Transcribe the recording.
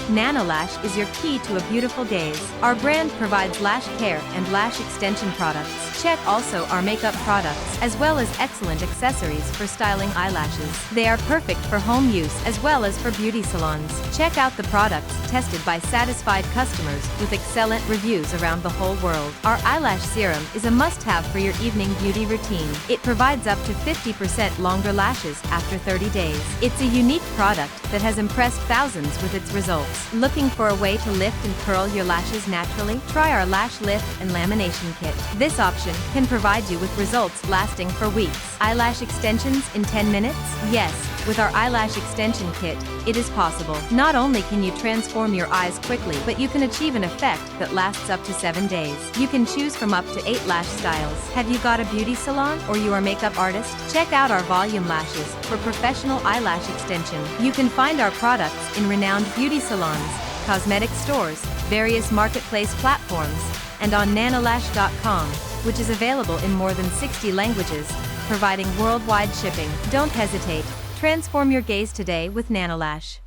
Nanolash is your key to a beautiful gaze. Our brand provides lash care and lash extension products. Check also our makeup products, as well as excellent accessories for styling eyelashes. They are perfect for home use as well as for beauty salons. Check out the products tested by satisfied customers with excellent reviews around the whole world. Our eyelash serum is a must-have for your evening beauty routine. It provides up to 50% longer lashes after 30 days. It's a unique product that has impressed thousands with its results. Looking for a way to lift and curl your lashes naturally? Try our lash lift and lamination kit. This option can provide you with results lasting for weeks. Eyelash extensions in 10 minutes? Yes, with our eyelash extension kit, it is possible. Not only can you transform your eyes quickly, but you can achieve an effect that lasts up to 7 days. You can choose from up to 8 lash styles. Have you got a beauty salon or you are a makeup artist? Check out our volume lashes for professional eyelash extension. You can find our products in renowned beauty salons, cosmetic stores, various marketplace platforms, and on nanolash.com, which is available in more than 60 languages, providing worldwide shipping. Don't hesitate. Transform your gaze today with Nanolash.